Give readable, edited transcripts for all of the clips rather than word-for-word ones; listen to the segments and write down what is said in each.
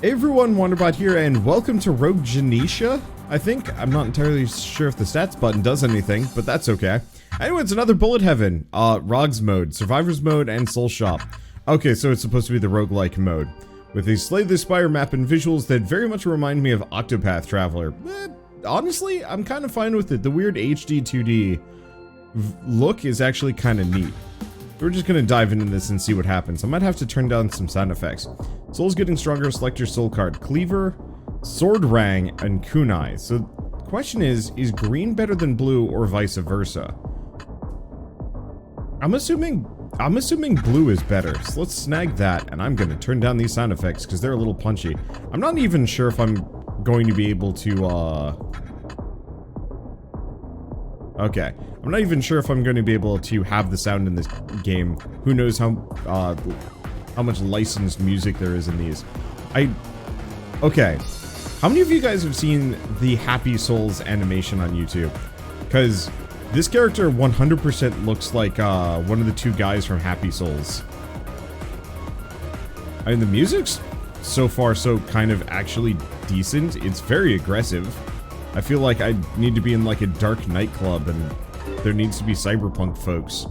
Hey everyone, Wanderbot here, and welcome to Rogue Genesia, I think. I'm not entirely sure if the stats button does anything, but that's okay. Anyway, it's another bullet heaven. Rogues mode, survivors mode, and soul shop. Okay, so it's supposed to be the roguelike mode, with a Slay the Spire map and visuals that very much remind me of Octopath Traveler. Honestly, I'm kind of fine with it. The weird HD 2D look is actually kind of neat. We're just gonna dive into this and see what happens. I might have to turn down some sound effects. Soul's getting stronger, select your soul card. Cleaver, Sword Rang, and Kunai. So, the question is green better than blue or vice versa? I'm assuming blue is better, so let's snag that, and I'm gonna turn down these sound effects because they're a little punchy. I'm not even sure if I'm going to be able to, okay. I'm not even sure if I'm going to be able to have the sound in this game. Who knows how much licensed music there is in these. Okay. How many of you guys have seen the Happy Souls animation on YouTube? Because this character 100% looks like one of the two guys from Happy Souls. I mean, the music's so far so kind of actually decent. It's very aggressive. I feel like I need to be in like a dark nightclub and there needs to be cyberpunk folks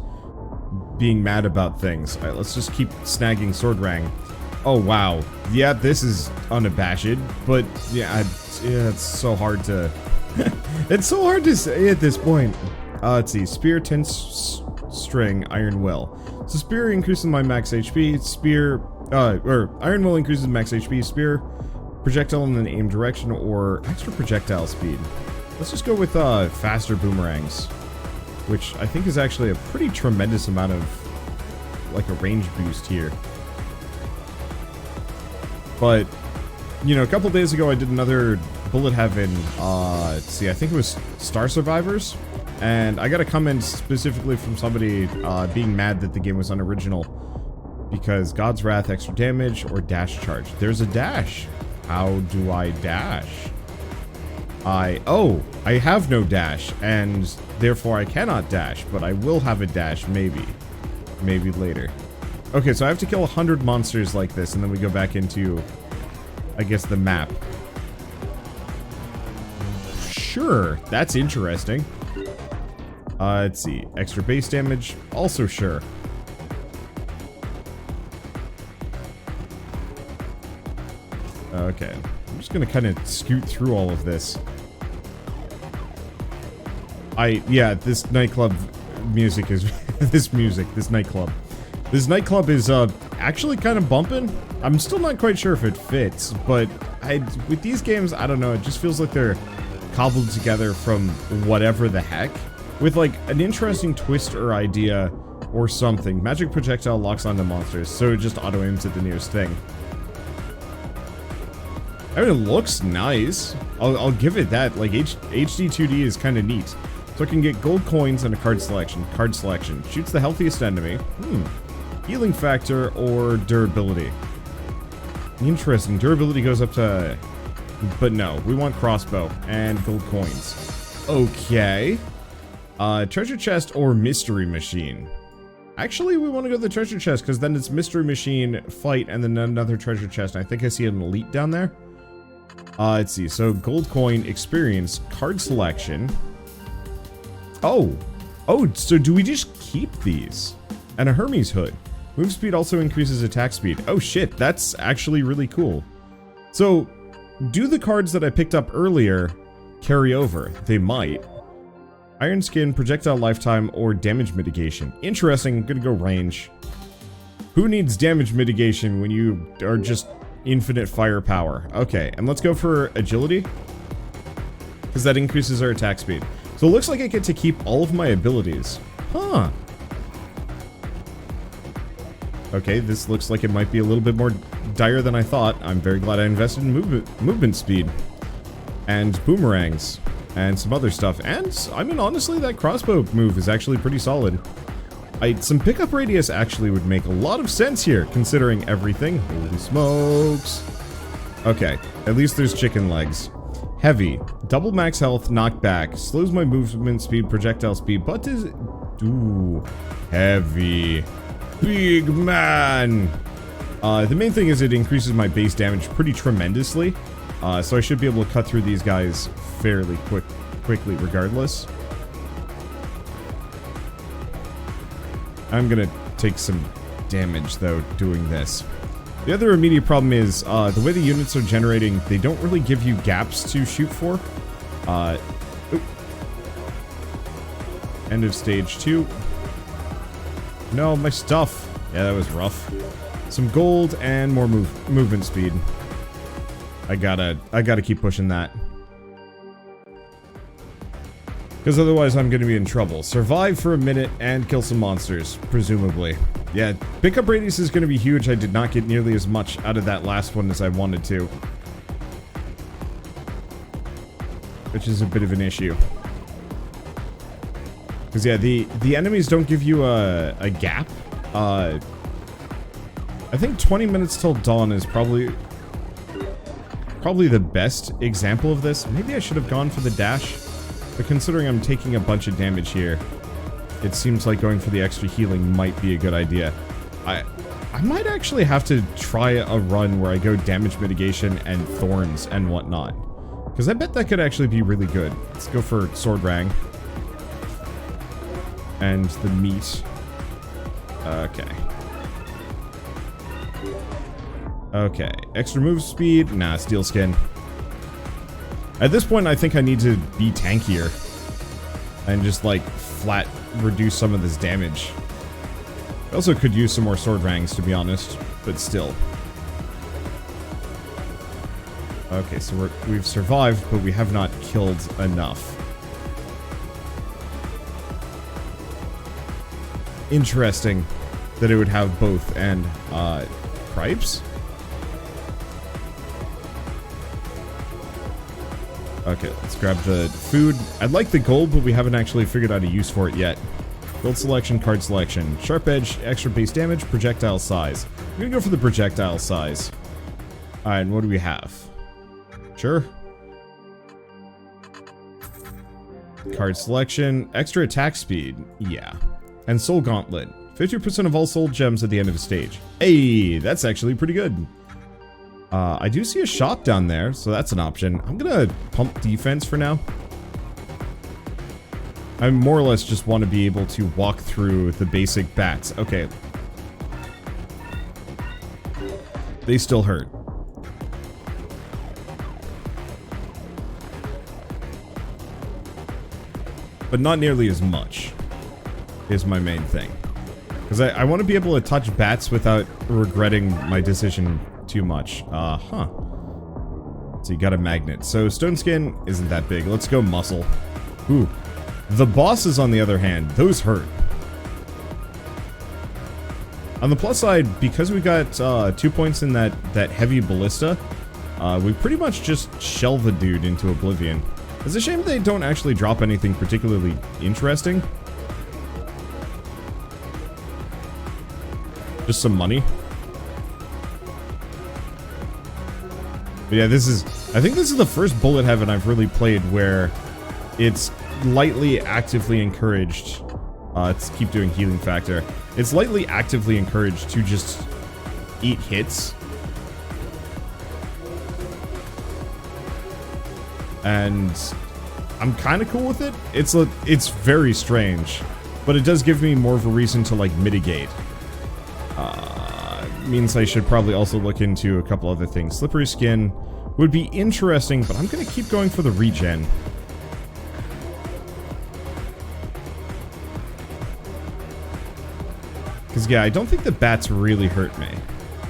being mad about things. Alright, let's just keep snagging Sword Rang. Oh wow. Yeah, this is unabashed, but yeah, it's so hard to it's so hard to say at this point. Let's see. Spear, tense string, iron will. So spear increases my max HP, spear or iron will increases max HP, spear projectile in an aim direction, or extra projectile speed. Let's just go with faster boomerangs, which I think is actually a pretty tremendous amount of like a range boost here. But you know, a couple days ago I did another bullet heaven, let's see, I think it was Star Survivors, and I got a comment specifically from somebody being mad that the game was unoriginal because God's Wrath, extra damage, or dash charge. There's a dash. How do I dash? I have no dash, and therefore I cannot dash, but I will have a dash, maybe later. Okay, so I have to kill 100 monsters like this, and then we go back into, I guess, the map. Sure, that's interesting. Let's see, extra base damage, also sure. Okay, I'm just gonna kind of scoot through all of this. Yeah, this nightclub music is, this nightclub is, actually kind of bumping. I'm still not quite sure if it fits, but with these games, I don't know, it just feels like they're cobbled together from whatever the heck, with like an interesting twist or idea or something. Magic projectile locks onto monsters, so it just auto aims at the nearest thing. I mean, it looks nice. I'll give it that. Like, HD 2D is kind of neat. So I can get gold coins and a card selection. Card selection. Shoots the healthiest enemy. Healing factor or durability. Interesting. Durability goes up to... But no, we want crossbow and gold coins. Okay. Treasure chest or mystery machine. Actually, we want to go to the treasure chest, because then it's mystery machine, fight, and then another treasure chest. I think I see an elite down there. Let's see. So, gold coin, experience, card selection. Oh, so do we just keep these? And a Hermes hood. Move speed also increases attack speed. Oh shit, that's actually really cool. So, do the cards that I picked up earlier carry over? They might. Iron skin, projectile lifetime, or damage mitigation. Interesting, I'm gonna go range. Who needs damage mitigation when you are just infinite firepower? Okay, and let's go for agility, because that increases our attack speed. So it looks like I get to keep all of my abilities. Huh. Okay, this looks like it might be a little bit more dire than I thought. I'm very glad I invested in movement speed. And boomerangs. And some other stuff. And, I mean, honestly, that crossbow move is actually pretty solid. Some pickup radius actually would make a lot of sense here, considering everything. Holy smokes. Okay, at least there's chicken legs. Heavy. Double max health, knockback. Slows my movement speed, projectile speed, but is... Ooh. Heavy. Big man. The main thing is it increases my base damage pretty tremendously. So I should be able to cut through these guys fairly quickly regardless. I'm gonna take some damage though doing this. The other immediate problem is the way the units are generating, they don't really give you gaps to shoot for. End of stage 2. No, my stuff. Yeah, that was rough. Some gold and more movement speed. I gotta keep pushing that. Because otherwise I'm gonna be in trouble. Survive for a minute and kill some monsters, presumably. Yeah, pickup radius is gonna be huge. I did not get nearly as much out of that last one as I wanted to. Which is a bit of an issue. Because yeah, the enemies don't give you a gap. I think 20 minutes till dawn is probably the best example of this. Maybe I should have gone for the dash. But considering I'm taking a bunch of damage here, it seems like going for the extra healing might be a good idea. I might actually have to try a run where I go damage mitigation and thorns and whatnot. Because I bet that could actually be really good. Let's go for sword rang. And the meat. Okay. Okay. Extra move speed. Nah, steel skin. At this point, I think I need to be tankier. And just, like, flat reduce some of this damage. I also could use some more sword rangs, to be honest. But still. Okay, so we've survived, but we have not killed enough. Interesting that it would have both. And, cripes? Okay, let's grab the food. I'd like the gold, but we haven't actually figured out a use for it yet. Gold selection, card selection. Sharp edge, extra base damage, projectile size. I'm gonna go for the projectile size. Alright, and what do we have? Sure. Card selection, extra attack speed. Yeah. And soul gauntlet. 50% of all soul gems at the end of a stage. Hey, that's actually pretty good. I do see a shop down there, so that's an option. I'm gonna pump defense for now. I more or less just want to be able to walk through the basic bats. Okay. They still hurt. But not nearly as much is my main thing. Because I want to be able to touch bats without regretting my decision too much. So you got a magnet. So stone skin isn't that big. Let's go muscle. Ooh. The bosses, on the other hand, those hurt. On the plus side, because we got 2 points in that heavy ballista, we pretty much just shell the dude into oblivion. It's a shame they don't actually drop anything particularly interesting. Just some money. But yeah, I think this is the first bullet heaven I've really played where it's lightly actively encouraged. Let's keep doing healing factor. It's lightly actively encouraged to just eat hits. And I'm kind of cool with it. It's very strange, but it does give me more of a reason to, like, mitigate. Means I should probably also look into a couple other things. Slippery skin would be interesting, but I'm gonna keep going for the regen. Because, yeah, I don't think the bats really hurt me.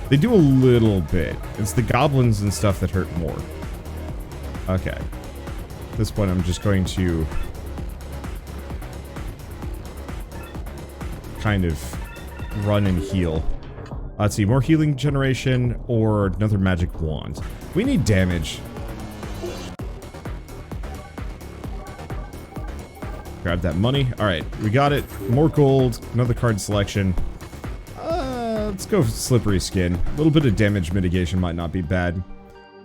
They do a little bit. It's the goblins and stuff that hurt more. Okay. At this point, I'm just going to kind of run and heal. Let's see, more healing generation or another magic wand. We need damage. Grab that money. Alright, we got it. More gold, another card selection. Let's go for slippery skin. A little bit of damage mitigation might not be bad.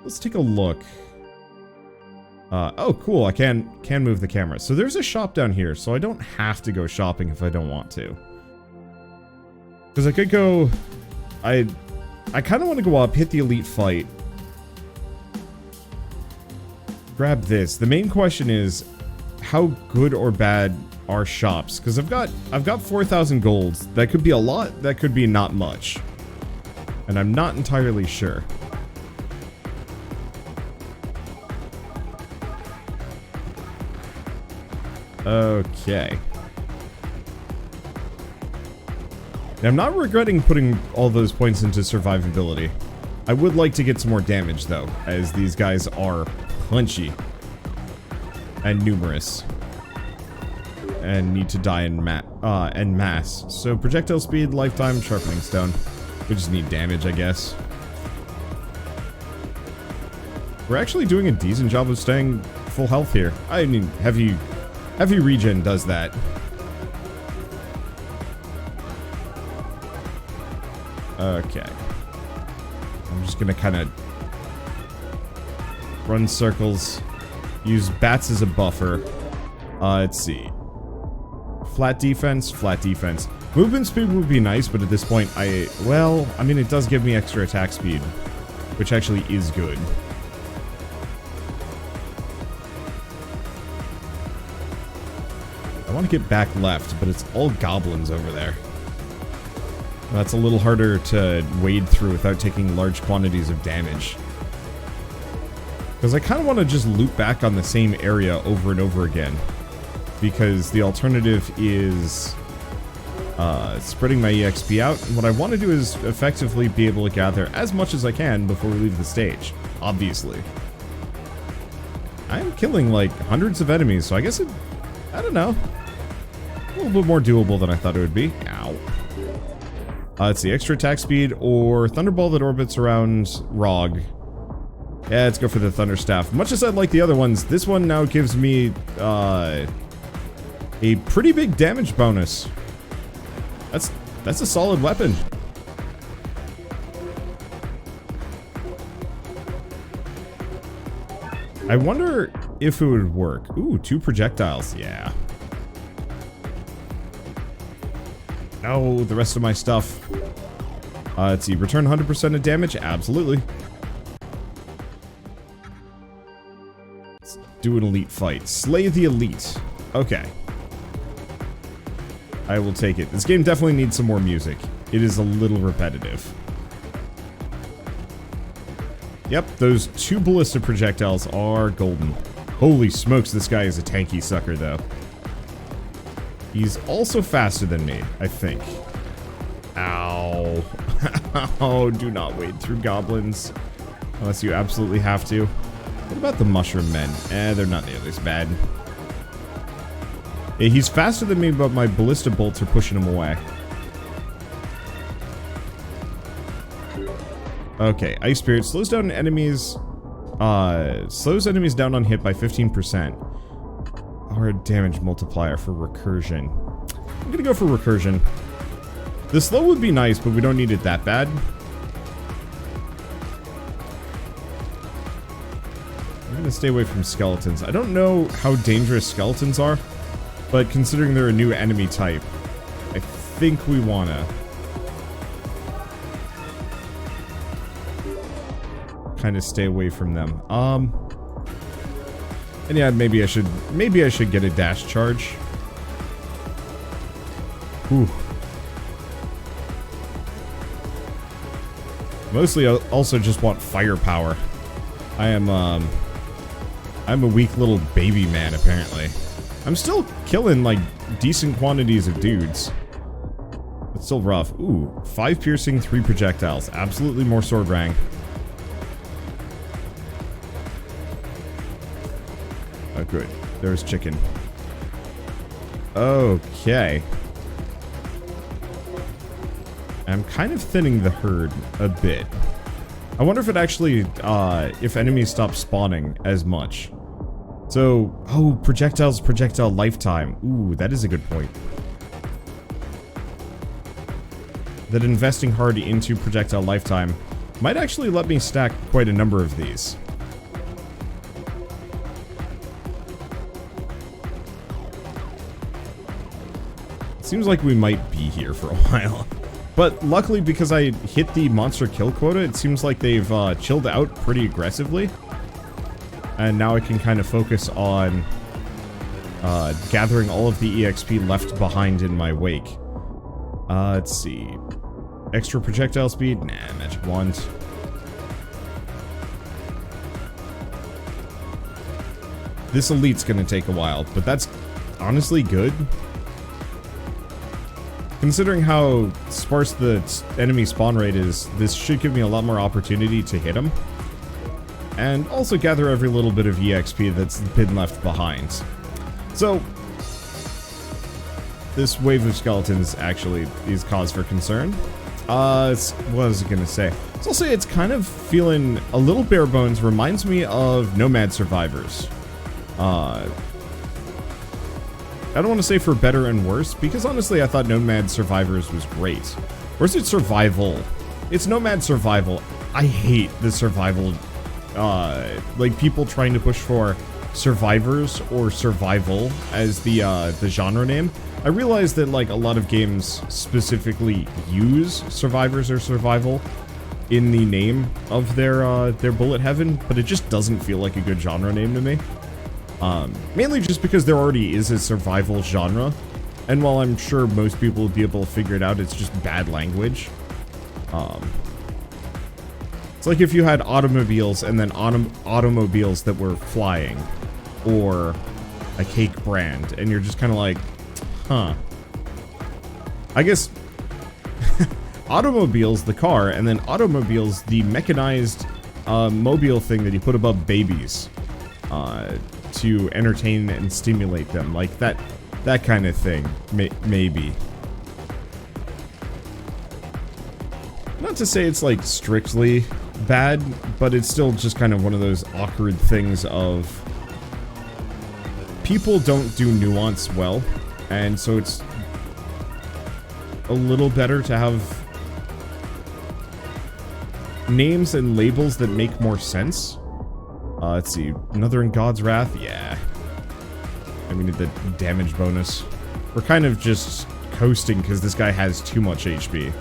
Let's take a look. Oh, cool, I can move the camera. So there's a shop down here, so I don't have to go shopping if I don't want to. Because I could go... I kind of want to go up, hit the elite fight. Grab this. The main question is, how good or bad are shops? Because I've got 4,000 golds. That could be a lot, that could be not much. And I'm not entirely sure. Okay. Now, I'm not regretting putting all those points into survivability. I would like to get some more damage, though, as these guys are punchy and numerous and need to die en masse. So, projectile speed, lifetime, sharpening stone. We just need damage, I guess. We're actually doing a decent job of staying full health here. I mean, heavy regen does that. Okay. I'm just gonna kind of run circles. Use bats as a buffer. Let's see. Flat defense, flat defense. Movement speed would be nice, but at this point, well, I mean, it does give me extra attack speed, which actually is good. I want to get back left, but it's all goblins over there. That's a little harder to wade through without taking large quantities of damage. Because I kind of want to just loop back on the same area over and over again. Because the alternative is spreading my EXP out. And what I want to do is effectively be able to gather as much as I can before we leave the stage. Obviously. I am killing like hundreds of enemies, so I guess I don't know. A little bit more doable than I thought it would be. Ow. Let's see, extra attack speed or Thunderball that orbits around Rog. Yeah, let's go for the Thunder Staff. Much as I like the other ones, this one now gives me a pretty big damage bonus. That's a solid weapon. I wonder if it would work. Ooh, 2 projectiles. Yeah. No, the rest of my stuff. Let's see. Return 100% of damage? Absolutely. Let's do an elite fight. Slay the elite. Okay. I will take it. This game definitely needs some more music. It is a little repetitive. Yep, those 2 ballista projectiles are golden. Holy smokes, this guy is a tanky sucker, though. He's also faster than me, I think. Ow. Oh, do not wade through goblins. Unless you absolutely have to. What about the mushroom men? They're not nearly as bad. Yeah, he's faster than me, but my ballista bolts are pushing him away. Okay, Ice Spirit slows down enemies. Slows enemies down on hit by 15%. Or a damage multiplier for recursion. I'm gonna go for recursion. The slow would be nice, but we don't need it that bad. I'm gonna stay away from skeletons. I don't know how dangerous skeletons are, but considering they're a new enemy type, I think we wanna kind of stay away from them. And yeah, maybe I should get a dash charge. Whew. Mostly I also just want firepower. I'm a weak little baby man, apparently. I'm still killing, like, decent quantities of dudes. It's still rough. Ooh, 5 piercing, 3 projectiles. Absolutely more sword rang. Oh, good. There's chicken. Okay. I'm kind of thinning the herd a bit. I wonder if it actually, if enemies stop spawning as much. So, oh, projectiles, projectile lifetime. Ooh, that is a good point. That investing hard into projectile lifetime might actually let me stack quite a number of these. Seems like we might be here for a while. But luckily, because I hit the monster kill quota, it seems like they've chilled out pretty aggressively. And now I can kind of focus on gathering all of the EXP left behind in my wake. Let's see. Extra projectile speed? Nah, magic wand. This elite's gonna take a while, but that's honestly good. Considering how sparse the enemy spawn rate is, this should give me a lot more opportunity to hit them. And also gather every little bit of EXP that's been left behind. So, this wave of skeletons actually is cause for concern. What was I gonna say? So I'll say it's kind of feeling a little bare bones, reminds me of Nomad Survivors. I don't want to say for better and worse, because honestly I thought Nomad Survivors was great. Or is it Survival? It's Nomad Survival. I hate the survival, like people trying to push for Survivors or Survival as the genre name. I realize that like a lot of games specifically use Survivors or Survival in the name of their bullet heaven, but it just doesn't feel like a good genre name to me. Mainly just because there already is a survival genre, and while I'm sure most people will be able to figure it out, it's just bad language. It's like if you had automobiles and then automobiles that were flying, or a cake brand, and you're just kind of like, huh. I guess automobiles, the car, and then automobiles, the mechanized mobile thing that you put above babies. To entertain and stimulate them, like that kind of thing, maybe. Not to say it's like strictly bad, but it's still just kind of one of those awkward things of people don't do nuance well, and so it's a little better to have names and labels that make more sense. Let's see. Another in God's Wrath? Yeah. I mean, the damage bonus. We're kind of just coasting because this guy has too much HP.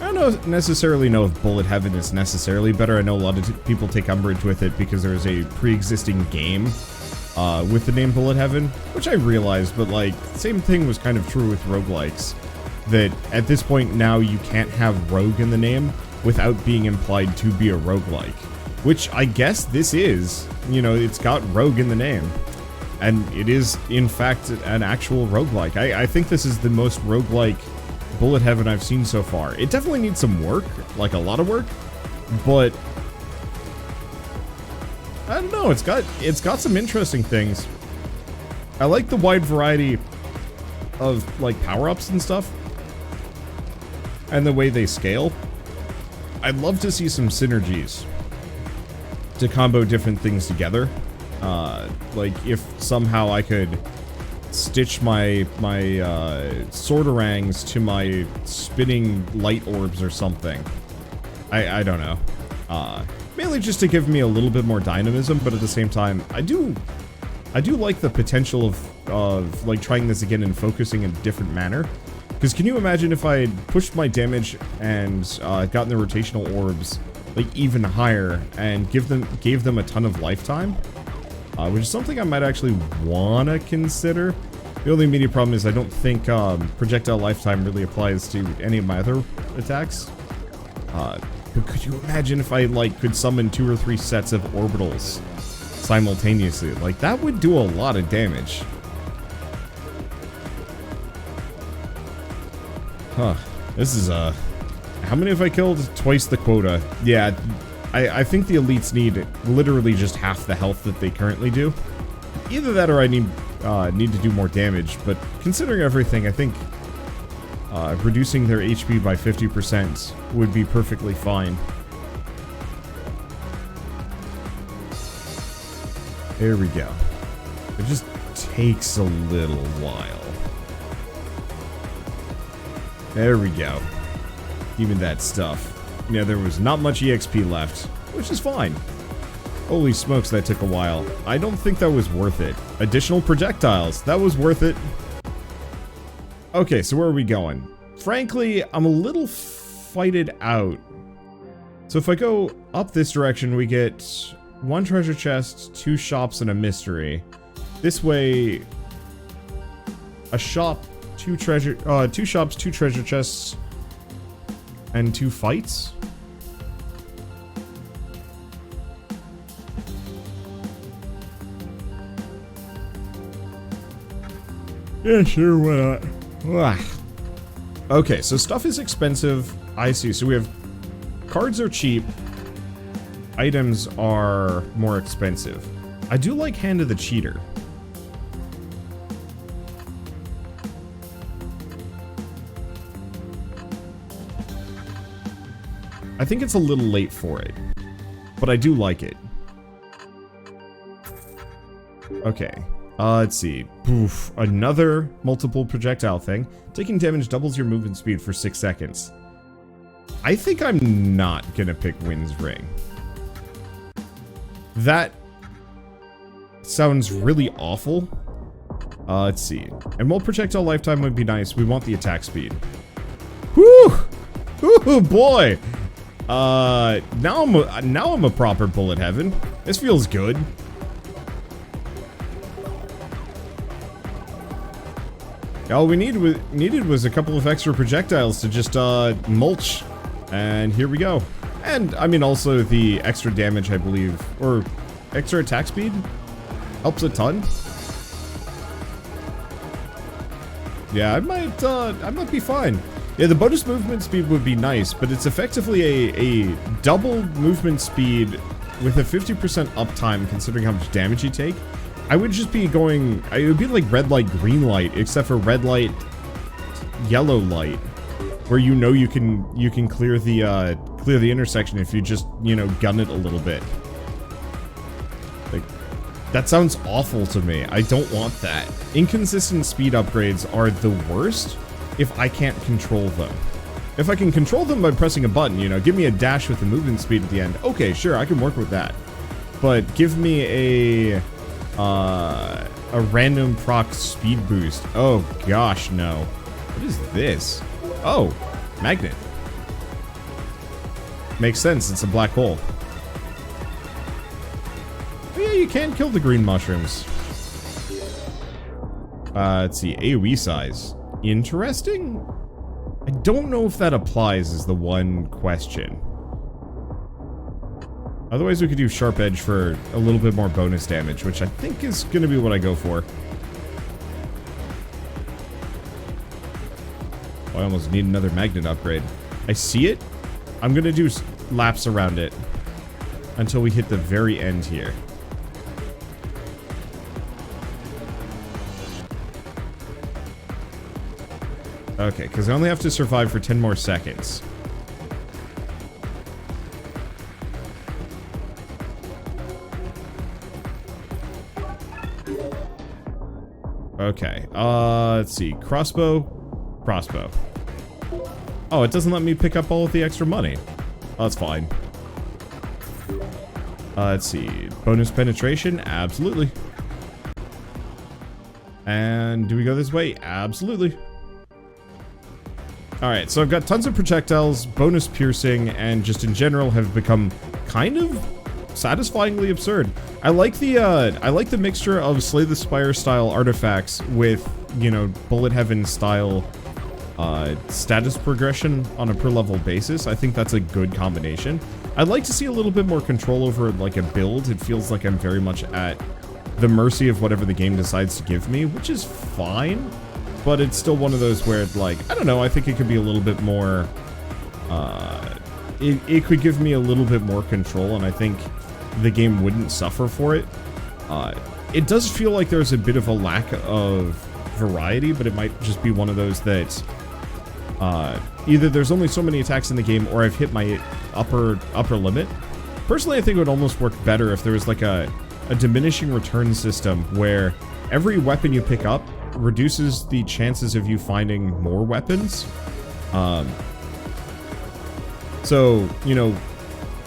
I don't necessarily know if Bullet Heaven is necessarily better. I know a lot of people take umbrage with it because there's a pre-existing game with the name Bullet Heaven, which I realized, but like, same thing was kind of true with roguelikes. That at this point now you can't have rogue in the name without being implied to be a roguelike. Which I guess this is. You know, it's got rogue in the name. And it is, in fact, an actual roguelike. I think this is the most roguelike Bullet Heaven I've seen so far. It definitely needs some work, like a lot of work, but I don't know, it's got some interesting things. I like the wide variety of, like, power-ups and stuff, and the way they scale. I'd love to see some synergies to combo different things together. Like if somehow I could stitch my Swordrangs to my spinning light orbs or something. I don't know. Mainly just to give me a little bit more dynamism, but at the same time, I do like the potential of like trying this again and focusing in a different manner. Because can you imagine if I had pushed my damage and gotten the rotational orbs like even higher and gave them a ton of lifetime, which is something I might actually wanna consider. The only immediate problem is I don't think projectile lifetime really applies to any of my other attacks. But could you imagine if I like could summon 2 or 3 sets of orbitals simultaneously? Like that would do a lot of damage. Huh. This is, how many have I killed? Twice the quota. Yeah, I think the elites need literally just half the health that they currently do. Either that or I need to do more damage, but considering everything, I think reducing their HP by 50% would be perfectly fine. There we go. It just takes a little while. There we go. Even that stuff. Yeah, there was not much EXP left, which is fine. Holy smokes, that took a while. I don't think that was worth it. Additional projectiles, that was worth it. Okay, so where are we going? Frankly, I'm a little fighted out. So if I go up this direction, we get 1 treasure chest, 2 shops, and a mystery. This way, a shop, 2 shops, 2 treasure chests, and 2 fights. Yeah, sure, why not? Okay, so stuff is expensive. I see. So we have cards are cheap. Items are more expensive. I do like Hand of the Cheater. I think it's a little late for it, but I do like it. Okay. Let's see. Poof. Another multiple projectile thing. Taking damage doubles your movement speed for 6 seconds. I think I'm not gonna pick Wind's Ring. That sounds really awful. Let's see. And while projectile lifetime would be nice, we want the attack speed. Whew! Ooh, boy! Now I'm a proper bullet heaven. This feels good. All we needed was a couple of extra projectiles to just mulch, and here we go. And I mean also the extra damage, I believe, or extra attack speed helps a ton. Yeah, I might be fine. Yeah, the bonus movement speed would be nice, but it's effectively a double movement speed with a 50% uptime considering how much damage you take. I would just be going, it would be like red light, green light, except for red light, yellow light, where you know you can clear the intersection if you just, you know, gun it a little bit. Like, that sounds awful to me. I don't want that. Inconsistent speed upgrades are the worst if I can't control them. If I can control them by pressing a button, you know, give me a dash with the movement speed at the end. Okay, sure, I can work with that. But give me a random proc speed boost. Oh gosh, no. What is this? Oh, magnet. Makes sense, it's a black hole. Oh yeah, you can kill the green mushrooms. Let's see, AoE size. Interesting? I don't know if that applies is the one question. Otherwise, we could do Sharp Edge for a little bit more bonus damage, which I think is going to be what I go for. Oh, I almost need another magnet upgrade. I see it. I'm going to do laps around it until we hit the very end here. Okay, because I only have to survive for 10 more seconds. Okay, let's see. Crossbow. Oh, it doesn't let me pick up all of the extra money. Oh, that's fine. Let's see. Bonus penetration? Absolutely. And do we go this way? Absolutely. Alright, so I've got tons of projectiles, bonus piercing, and just in general have become kind of satisfyingly absurd. I like the mixture of Slay the Spire style artifacts with, you know, Bullet Heaven style status progression on a per level basis. I think that's a good combination. I'd like to see a little bit more control over like a build. It feels like I'm very much at the mercy of whatever the game decides to give me, which is fine, but it's still one of those where like, I don't know, I think it could be a little bit more, it could give me a little bit more control, and I think the game wouldn't suffer for it. It does feel like there's a bit of a lack of variety, but it might just be one of those that either there's only so many attacks in the game or I've hit my upper limit. Personally, I think it would almost work better if there was like a diminishing return system where every weapon you pick up reduces the chances of you finding more weapons. So, you know,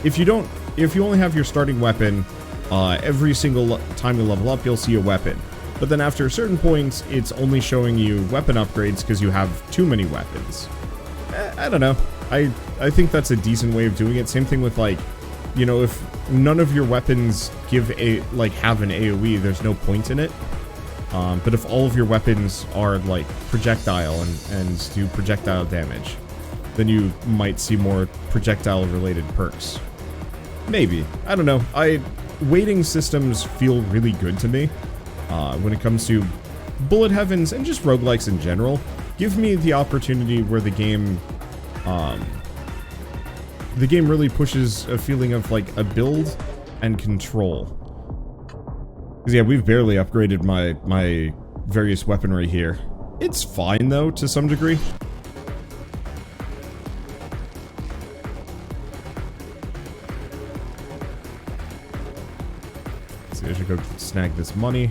if you only have your starting weapon, every single time you level up, you'll see a weapon. But then after a certain point, it's only showing you weapon upgrades because you have too many weapons. I don't know. I think that's a decent way of doing it. Same thing with, like, you know, if none of your weapons have an AoE, there's no point in it. But if all of your weapons are, like, projectile and do projectile damage, then you might see more projectile-related perks. Maybe. I don't know. Weighting systems feel really good to me. When it comes to bullet heavens and just roguelikes in general, give me the opportunity where the game really pushes a feeling of, like, a build and control. Because, yeah, we've barely upgraded my various weaponry here. It's fine, though, to some degree. So I should go snag this money.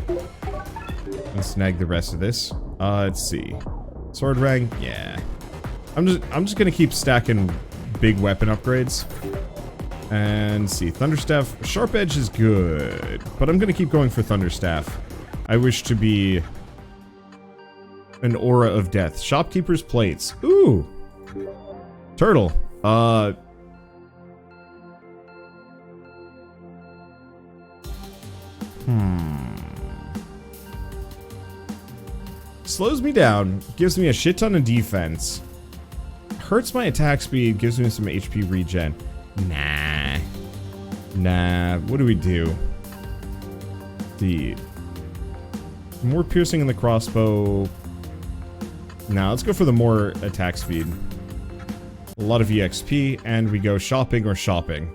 And snag the rest of this. Let's see. Sword rank, yeah. I'm just gonna keep stacking big weapon upgrades. And see, Thunderstaff, Sharp Edge is good, but I'm gonna keep going for Thunderstaff. I wish to be an Aura of Death. Shopkeeper's Plates. Ooh! Turtle. Slows me down, gives me a shit ton of defense. Hurts my attack speed, gives me some HP regen. Nah, what do we do? The more piercing in the crossbow. Nah, let's go for the more attack speed. A lot of EXP, and we go shopping or shopping.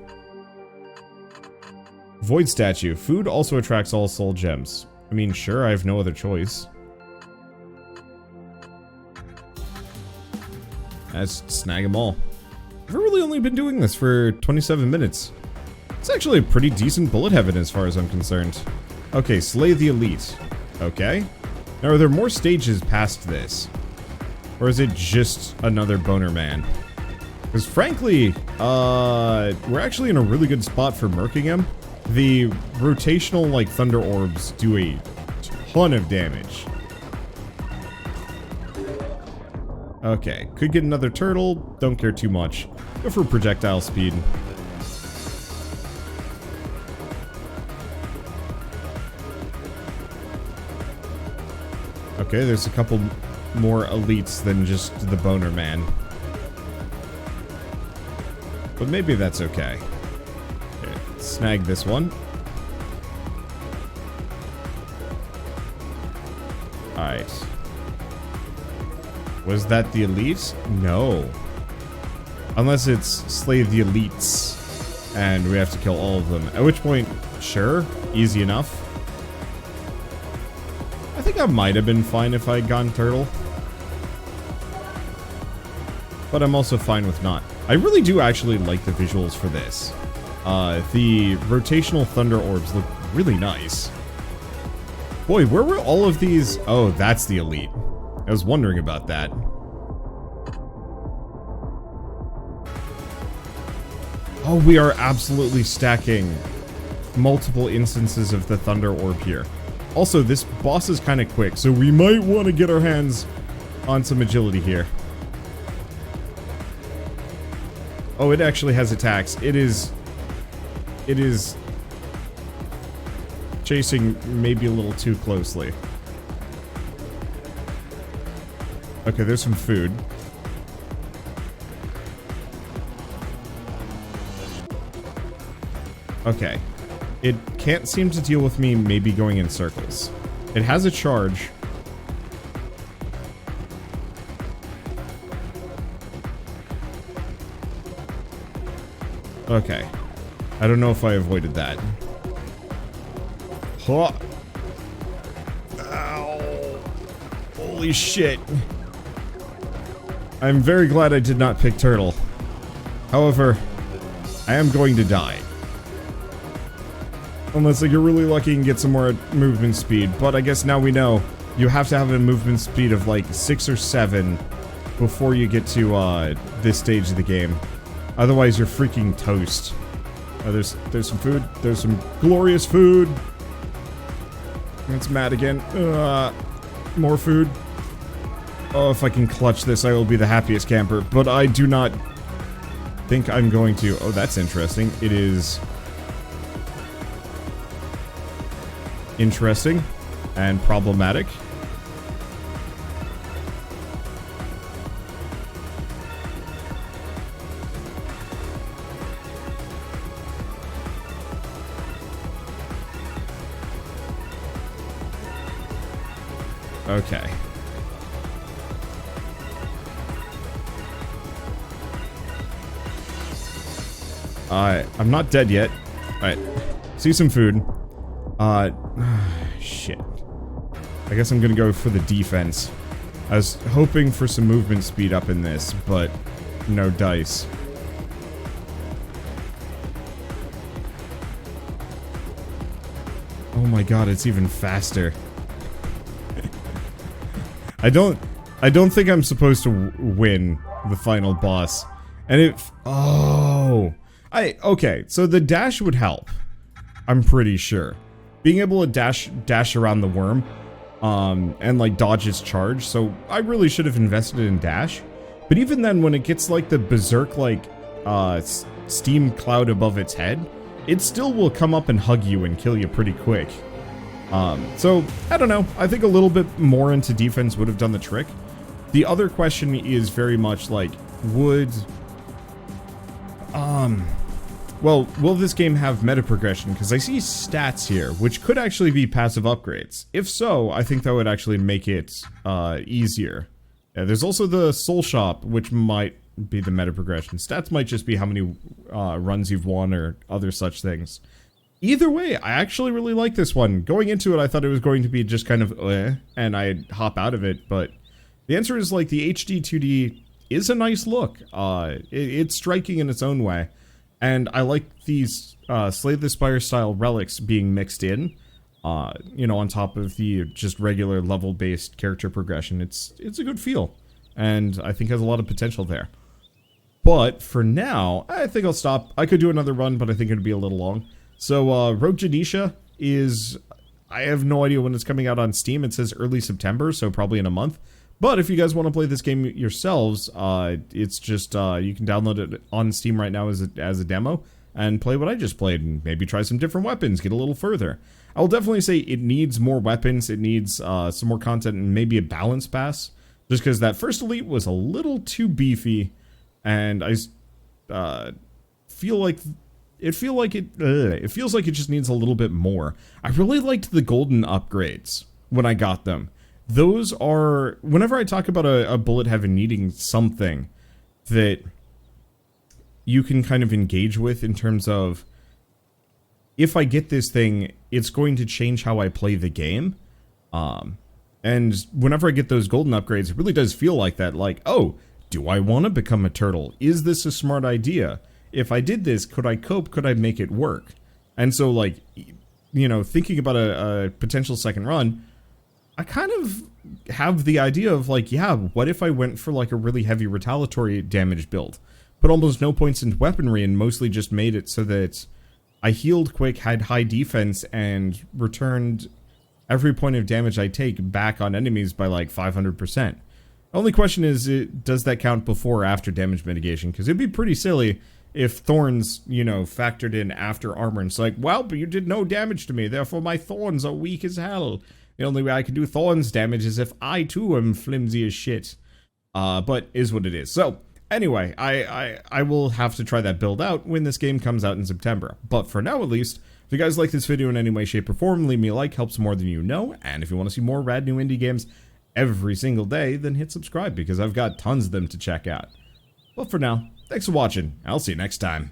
Void Statue. Food also attracts all soul gems. I mean, sure, I have no other choice. Let's snag them all. I've really only been doing this for 27 minutes. It's actually a pretty decent bullet heaven as far as I'm concerned. Okay, Slay the Elite. Okay. Now, are there more stages past this? Or is it just another boner man? Because frankly, we're actually in a really good spot for murking him. The rotational, like, thunder orbs do a ton of damage. Okay, could get another turtle, don't care too much. Go for projectile speed. Okay, there's a couple more elites than just the boner man. But maybe that's okay. Okay, snag this one. Alright. Was that the elite? No. Unless it's slay the elites. And we have to kill all of them. At which point, sure, easy enough. I think I might have been fine if I had gone turtle. But I'm also fine with not. I really do actually like the visuals for this. The rotational thunder orbs look really nice. Boy, where were all of these? Oh, that's the elite. I was wondering about that. Oh, we are absolutely stacking multiple instances of the Thunder Orb here. Also, this boss is kind of quick, so we might want to get our hands on some agility here. Oh, it actually has attacks. It is chasing maybe a little too closely. Okay, there's some food. Okay. It can't seem to deal with me maybe going in circles. It has a charge. Okay. I don't know if I avoided that. Huh. Ow. Holy shit. I'm very glad I did not pick turtle. However, I am going to die. Unless like, you're really lucky and get some more movement speed. But I guess now we know you have to have a movement speed of like 6 or 7 before you get to this stage of the game. Otherwise, you're freaking toast. There's some food. There's some glorious food. It's mad again. More food. Oh, if I can clutch this, I will be the happiest camper. But I do not think I'm going to. Oh, that's interesting. It is interesting and problematic. Okay. I'm not dead yet. Alright. See some food. Shit. I guess I'm gonna go for the defense. I was hoping for some movement speed up in this, but no dice. Oh my god, it's even faster. I don't think I'm supposed to win the final boss. And okay, so the dash would help. I'm pretty sure. Being able to dash around the worm, and like dodge its charge, so I really should have invested in dash. But even then, when it gets like the berserk like, steam cloud above its head, it still will come up and hug you and kill you pretty quick. So, I don't know. I think a little bit more into defense would have done the trick. The other question is very much like, well, will this game have meta progression? Because I see stats here, which could actually be passive upgrades. If so, I think that would actually make it, easier. Yeah, there's also the soul shop, which might be the meta progression. Stats might just be how many, runs you've won or other such things. Either way, I actually really like this one. Going into it, I thought it was going to be just kind of and I'd hop out of it, but the answer is like the HD 2D is a nice look. It's striking in its own way, and I like these Slay the Spire style relics being mixed in, you know, on top of the just regular level-based character progression. It's a good feel, and I think has a lot of potential there. But for now, I think I'll stop. I could do another run, but I think it'd be a little long. So, Rogue Genesia is, I have no idea when it's coming out on Steam. It says early September, so probably in a month. But if you guys want to play this game yourselves, it's just, you can download it on Steam right now as a demo, and play what I just played, and maybe try some different weapons, get a little further. I will definitely say it needs more weapons, it needs, some more content, and maybe a balance pass, just because that first elite was a little too beefy, and I, feel like... It feels like it just needs a little bit more. I really liked the golden upgrades when I got them. Those are, whenever I talk about a bullet heaven needing something that you can kind of engage with in terms of, if I get this thing, it's going to change how I play the game. And whenever I get those golden upgrades, it really does feel like that. Like, oh, do I want to become a turtle? Is this a smart idea? If I did this, could I cope? Could I make it work? And so, like, you know, thinking about a potential second run, I kind of have the idea of, like, yeah, what if I went for, like, a really heavy retaliatory damage build? Put almost no points into weaponry and mostly just made it so that I healed quick, had high defense, and returned every point of damage I take back on enemies by, like, 500%. Only question is, does that count before or after damage mitigation? Because it'd be pretty silly if thorns, you know, factored in after armor, and it's like, well, but you did no damage to me, therefore my thorns are weak as hell. The only way I can do thorns damage is if I too am flimsy as shit. But is what it is. So, anyway, I will have to try that build out when this game comes out in September. But for now, at least, if you guys like this video in any way, shape, or form, leave me a like, helps more than you know. And if you want to see more rad new indie games every single day, then hit subscribe, because I've got tons of them to check out. But for now, thanks for watching. I'll see you next time.